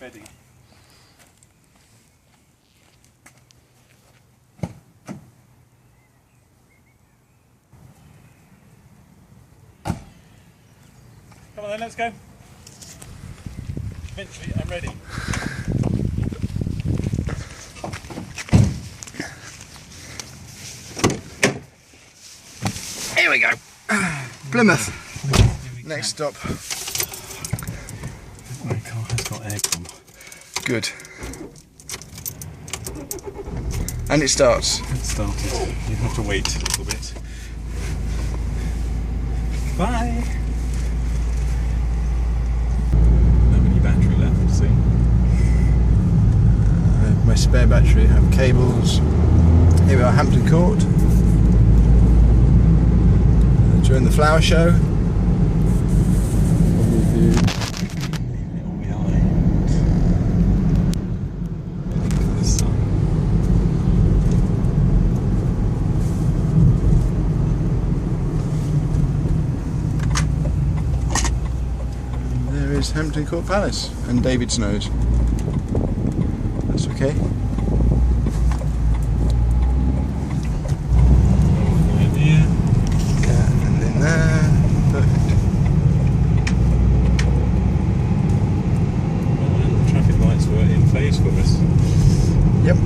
Ready. Come on then, let's go. Eventually, I'm ready. Here we go. Plymouth. Next stop. My car has got aircon. Good. And it starts. It started. You have to wait a little bit. Bye. Don't have any battery left, see? My spare battery, I have cables. Here we are, Hampton Court. During the flower show. There is Hampton Court Palace and David Snow's. That's okay. For us. Yep.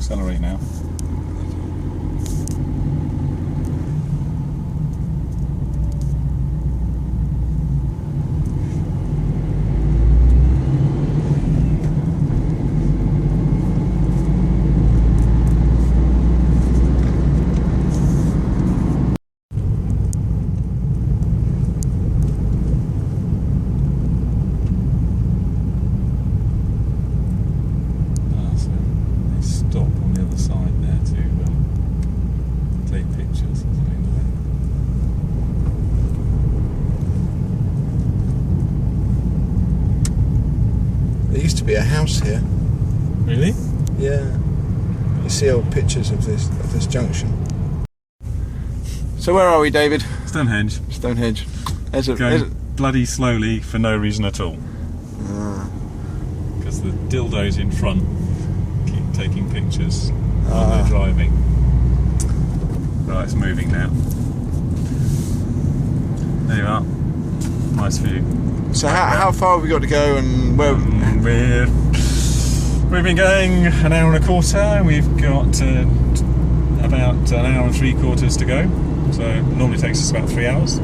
Accelerate now. Stop on the other side there to take pictures. There used to be a house here. Really? Yeah. You see old pictures of this junction. So where are we, David? Stonehenge. Stonehenge. Going bloody slowly for no reason at all. Because the dildos in front keep taking pictures while they're driving. Right, it's moving now. There you are. Nice view. So how far have we got to go, and where? We've been going an hour and a quarter. We've got about an hour and 3/4 to go. So it normally takes us about 3 hours.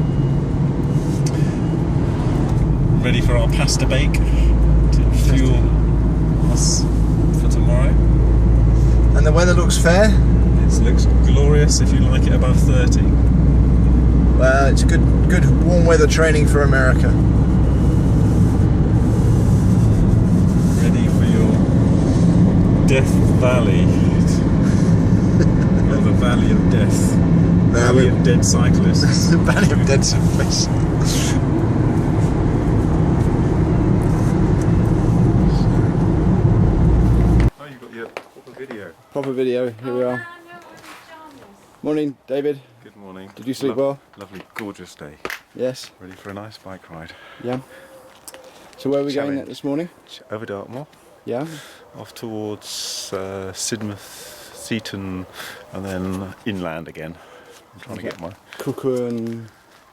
Ready for our pasta bake to fuel us for tomorrow. And the weather looks fair? It looks glorious if you like it above 30. Well, it's good warm weather training for America. Ready for your Death Valley. Or the Valley of Death. Valley of Dead Cyclists. The Valley of Dead Cyclists. Oh, you've got your proper video. Proper video, here we are. Morning, David. Good morning. Did you sleep well? Lovely, gorgeous day. Yes. Ready for a nice bike ride. Yeah. So where are we going this morning? Over Dartmoor. Yeah. off towards Sidmouth, Seaton, and then inland again. I'm trying to get my Crookham,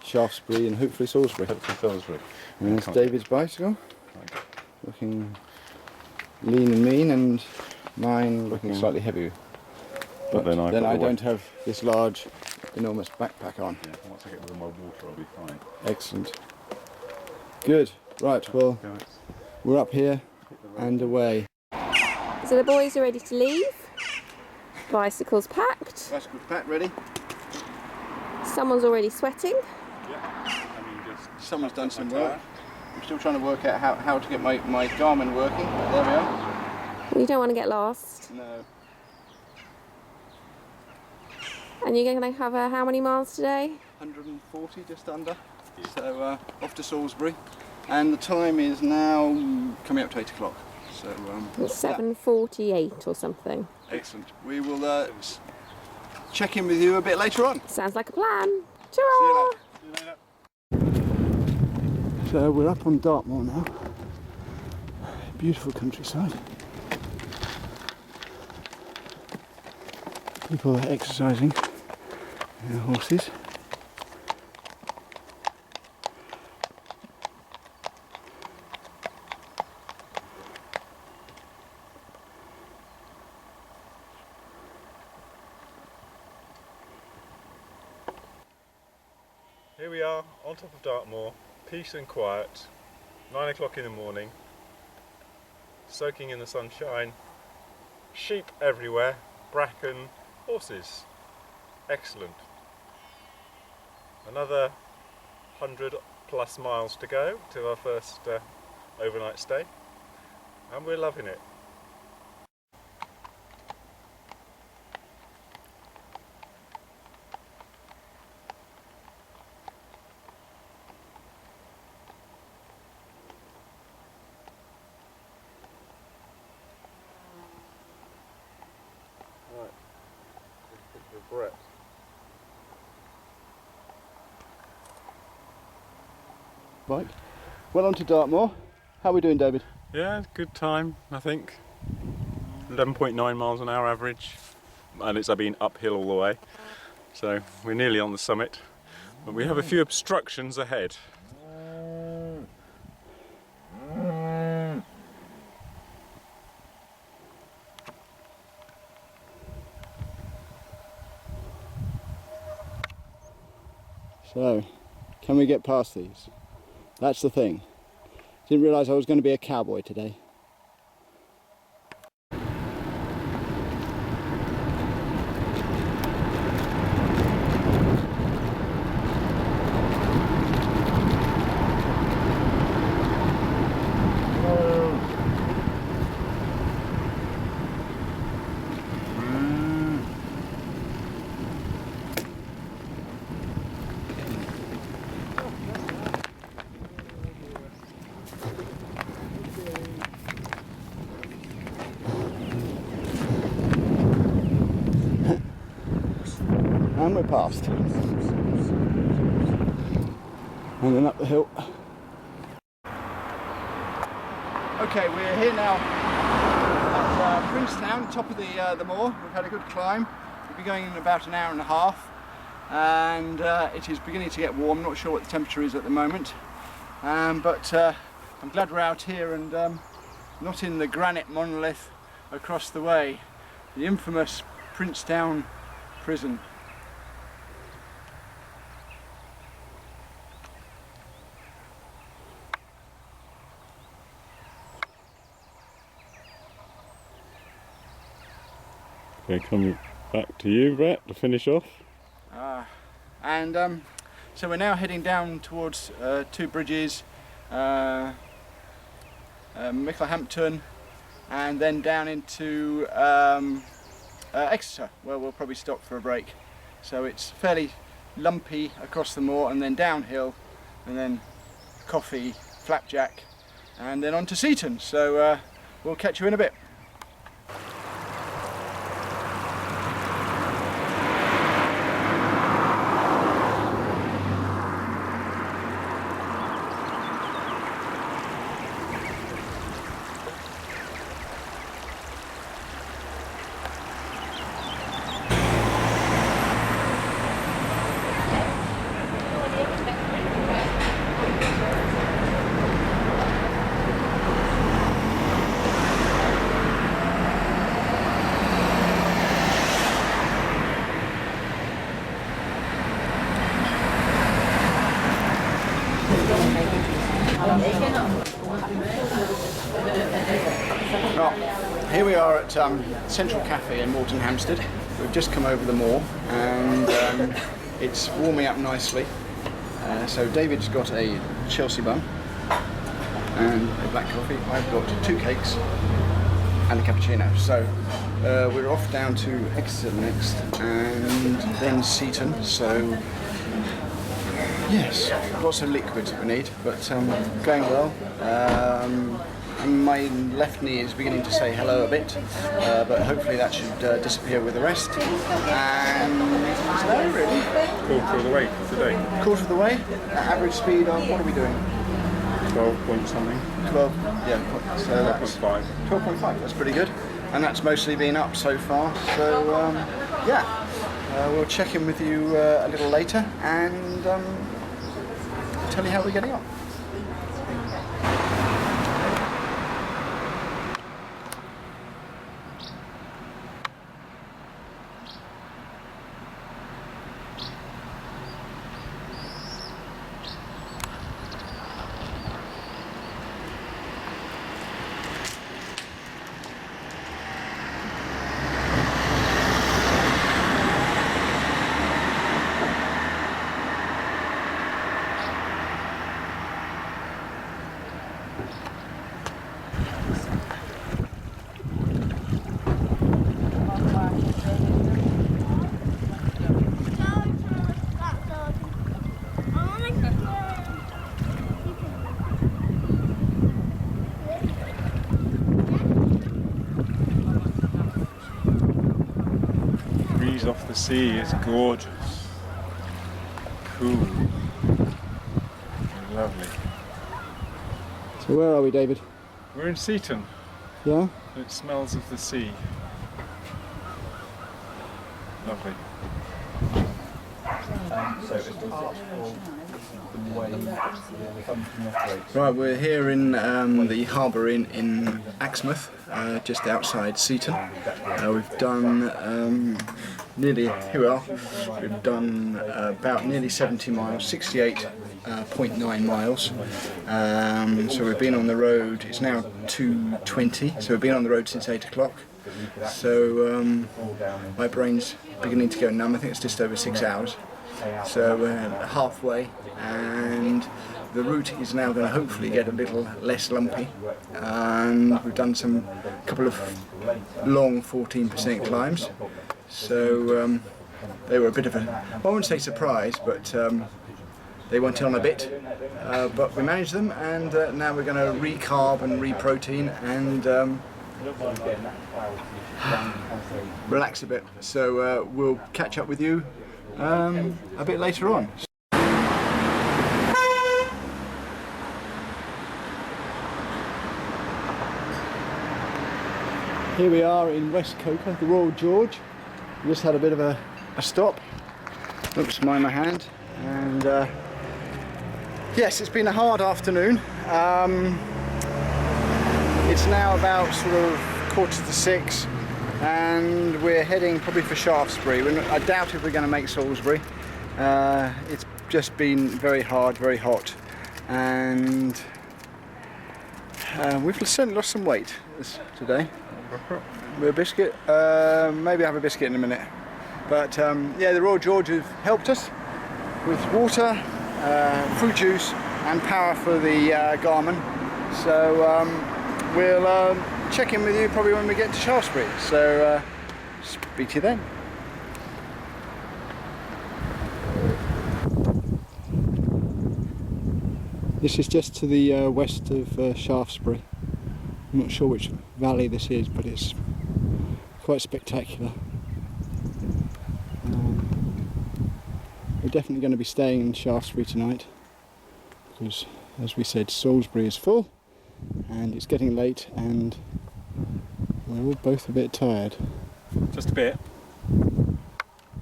Shaftesbury, and hopefully Salisbury. Salisbury. And there's David's bicycle, looking lean and mean, and mine looking slightly heavy. But then I don't have this large, enormous backpack on. Yeah, once I get rid of my water, I'll be fine. Excellent. Good. Right, well, we're up here and away. So the boys are ready to leave. Bicycle's packed. Bicycle's packed, ready? Someone's already sweating. Yeah, I mean just... Someone's done some work. I'm still trying to work out how to get my Garmin working, but there we are. You don't want to get lost. No. And you're going to cover how many miles today? 140, just under. So off to Salisbury. And the time is now coming up to 8 o'clock. So It's 7:48 or something. Excellent. We will check in with you a bit later on. Sounds like a plan. Ta-ra! See you later. So we're up on Dartmoor now. Beautiful countryside. People are exercising their horses. Here we are on top of Dartmoor, peace and quiet, 9 o'clock in the morning, soaking in the sunshine, sheep everywhere, bracken, horses. Excellent. Another 100 plus miles to go to our first overnight stay, and we're loving it. Right, let's pick the Brett. Bike. Well, on to Dartmoor. How are we doing, David? Yeah, good time, I think. 11.9 miles an hour average, and it's been uphill all the way. So we're nearly on the summit, but we have a few obstructions ahead. So, can we get past these? That's the thing. Didn't realise I was going to be a cowboy today. And we're past. And then up the hill. Okay, we're here now at Princetown, top of the moor. We've had a good climb. We'll be going in about an hour and a half. And it is beginning to get warm. Not sure what the temperature is at the moment. But I'm glad we're out here and not in the granite monolith across the way. The infamous Princetown prison. Okay, coming back to you, Brett, to finish off. So we're now heading down towards Two Bridges, Micklehampton, and then down into Exeter, where we'll probably stop for a break. So it's fairly lumpy across the moor, and then downhill, and then coffee, flapjack, and then on to Seaton. So we'll catch you in a bit. at Central Cafe in Morton Hampstead. We've just come over the moor and it's warming up nicely. So David's got a Chelsea bun and a black coffee. I've got 2 cakes and a cappuccino. So we're off down to Exeter next and then Seaton. So yes, lots of liquids that we need, but going well. My left knee is beginning to say hello a bit, but hopefully that should disappear with the rest. And that's about it really. Quarter of the way today. Quarter of the way. Average speed of, what are we doing? 12 point something. 12, yeah, so that's 12.5. 12.5, that's pretty good. And that's mostly been up so far, so yeah. We'll check in with you a little later and tell you how we're getting on. Breeze off the sea is gorgeous. Cool. Lovely. So where are we, David? We're in Seaton. Yeah? It smells of the sea. Lovely. Right, we're here in the Harbour Inn in Axmouth, just outside Seaton. We've done nearly, here we are, we've done about nearly 70 miles, 68.9 miles. So we've been on the road, it's now 2:20, so we've been on the road since 8 o'clock. So my brain's beginning to go numb. I think it's just over 6 hours. So we're halfway and the route is now going to hopefully get a little less lumpy. And we've done a couple of long 14% climbs. So they were a bit of a, I wouldn't say surprise, but they went on a bit. But we managed them, and now we're going to re-carb and re-protein and relax a bit. So we'll catch up with you a bit later on. Here we are in West Coker, the Royal George. We just had a bit of a stop. Oops, mind my hand. And yes, it's been a hard afternoon. It's now about sort of 5:45 and we're heading probably for Shaftesbury. I doubt if we're going to make Salisbury. It's just been very hard, very hot, and we've certainly lost some weight today. With a biscuit, maybe have a biscuit in a minute. But yeah, the Royal George have helped us with water, fruit juice and power for the Garmin. So we'll check in with you probably when we get to Shaftesbury. So speak to you then. This is just to the west of Shaftesbury. I'm not sure which valley this is, but it's quite spectacular. We're definitely going to be staying in Shaftesbury tonight because, as we said, Salisbury is full and it's getting late and we're all both a bit tired. Just a bit.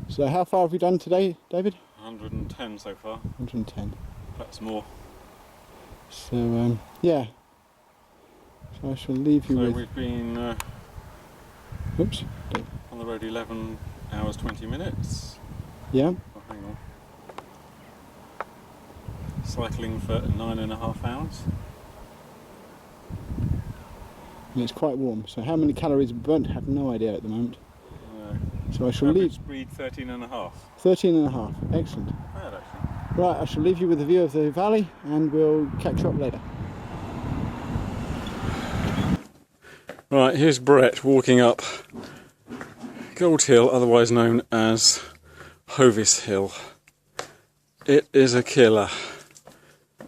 So how far have we done today, David? 110 so far. 110. Perhaps more. So yeah. So I shall leave you with... So we've been Oops. on the road 11 hours 20 minutes. Yeah. Oh, hang on. Cycling for 9.5 hours. and it's quite warm. So how many calories burnt, I have no idea at the moment. So I shall leave. Speed 13.5. 13.5. Excellent. Bad, actually. Right, I shall leave you with a view of the valley, and we'll catch up later. Right, here's Brett walking up Gold Hill, otherwise known as Hovis Hill. It is a killer.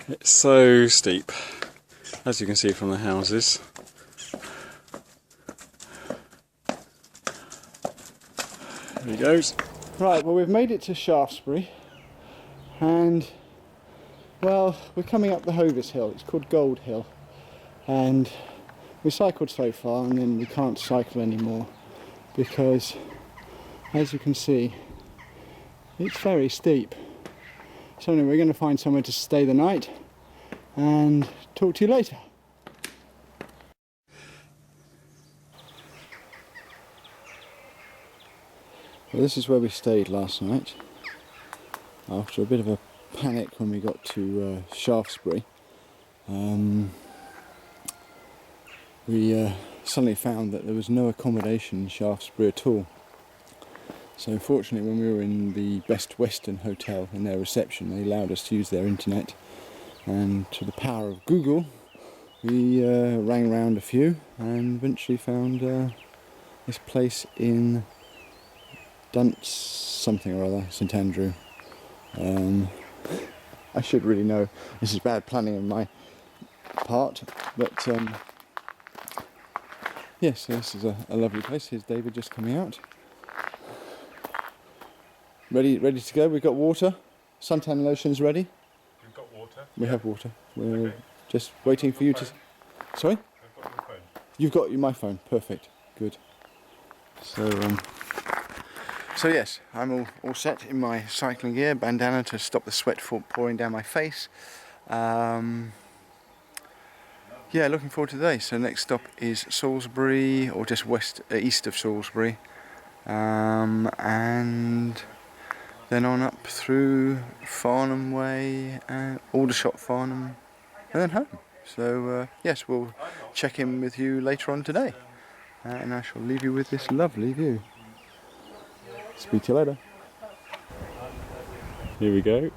It's so steep, as you can see from the houses. There he goes. Right, well, we've made it to Shaftesbury, and well, we're coming up the Hovis Hill. It's called Gold Hill, and we cycled so far, and then we can't cycle anymore because, as you can see, it's very steep. So anyway, we're going to find somewhere to stay the night and talk to you later. Well, this is where we stayed last night after a bit of a panic when we got to Shaftesbury. We suddenly found that there was no accommodation in Shaftesbury at all. So unfortunately, when we were in the Best Western Hotel, in their reception, they allowed us to use their internet, and to the power of Google we rang round a few and eventually found this place in Dunce something or other, St Andrew. I should really know, this is bad planning on my part, but yes, this is a lovely place. Here's David just coming out. Ready to go. We've got water, suntan lotion's ready. You've got water? We have water. We're just waiting for you to... Sorry? I've got your phone. You've got my phone, perfect, good. So yes, I'm all set in my cycling gear, bandana to stop the sweat pouring down my face. Yeah, looking forward to today. So next stop is Salisbury, or just east of Salisbury, and then on up through Farnham Way, Aldershot Farnham, and then home. So yes, we'll check in with you later on today, and I shall leave you with this lovely view. Speak to you later. Here we go.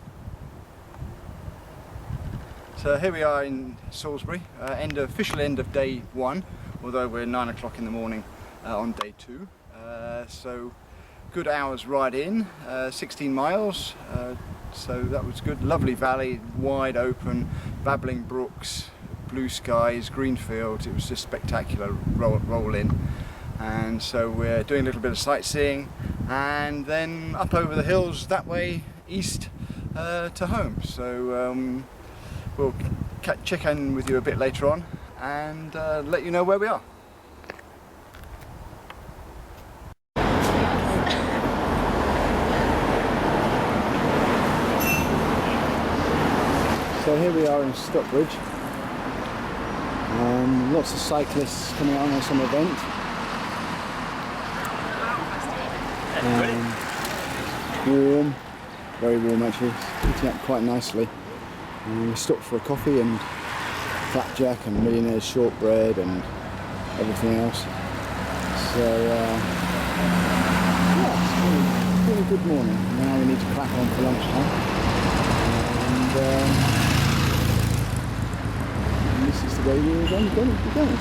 So here we are in Salisbury, official end of day 1, although we're 9 o'clock in the morning on day 2. So good hours ride in, 16 miles, so that was good. Lovely valley, wide open, babbling brooks, blue skies, green fields. It was just spectacular roll in. And so we're doing a little bit of sightseeing, and then up over the hills that way east to home. So we'll check in with you a bit later on and let you know where we are. So here we are in Stockbridge. Lots of cyclists coming on some event. Warm, very warm actually, it's heating up quite nicely. We stopped for a coffee and flapjack and millionaire's shortbread and everything else. So yeah, it's been a good morning. Now we need to crack on for lunchtime. And this is the way we're going to be going.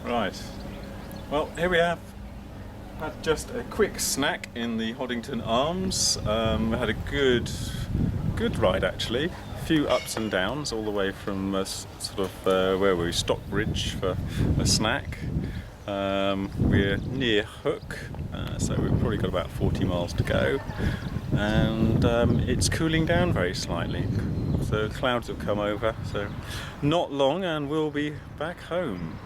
Right, well here we have had just a quick snack in the Hoddington Arms. We had a good ride actually, a few ups and downs all the way from where were we, Stockbridge for a snack. We're near Hook, so we've probably got about 40 miles to go, and it's cooling down very slightly. So clouds have come over, so not long and we'll be back home.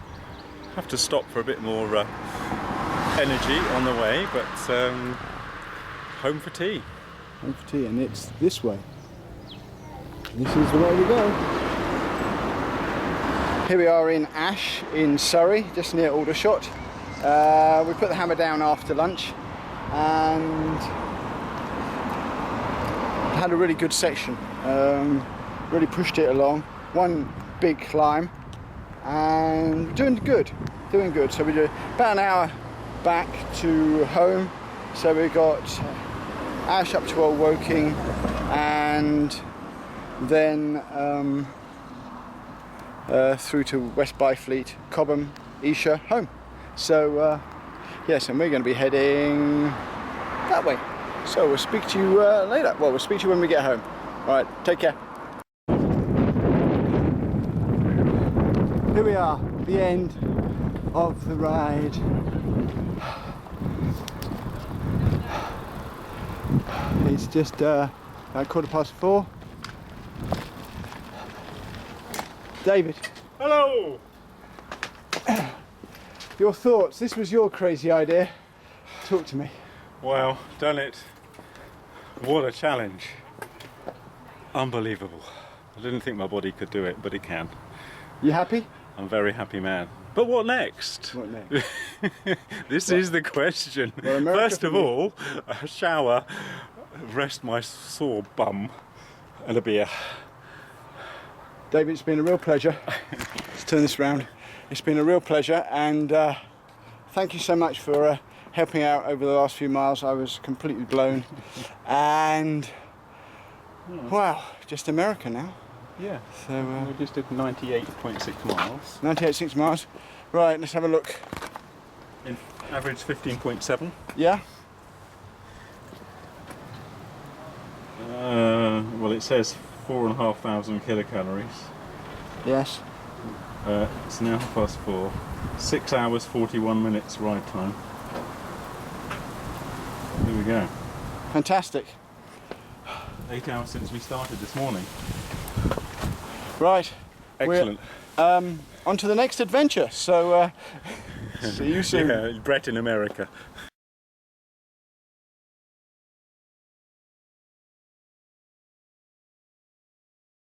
Have to stop for a bit more energy on the way, but home for tea. Home for tea, and it's this way. This is the way we go. Here we are in Ash in Surrey, just near Aldershot. We put the hammer down after lunch and had a really good section. Really pushed it along. One big climb and doing good. So we do about an hour back to home. So we got Ash up to Old Woking and then through to West Byfleet, Cobham, Esher, home. So yes, and we're going to be heading that way. So we'll speak to you later. Well, we'll speak to you when we get home. All right, take care. Here we are, the end of the ride. It's just about 4:15. David. Hello! Your thoughts? This was your crazy idea. Talk to me. Wow, done it. What a challenge. Unbelievable. I didn't think my body could do it, but it can. You happy? I'm a very happy man. But what next? What next? This is the question. Well, America First of all, a shower, rest my sore bum, and a beer. David, it's been a real pleasure. Let's turn this round. It's been a real pleasure, and thank you so much for helping out over the last few miles. I was completely blown. And wow, just America now. Yeah. So we just did 98.6 miles. 98.6 miles. Right, let's have a look. In average 15.7. Yeah. Well, it says 4,500 kilocalories. Yes. It's now 4:30. 6 hours 41 minutes ride time. Here we go. Fantastic. 8 hours since we started this morning. Right. Excellent. On to the next adventure. So see you soon. Yeah, Brett in America.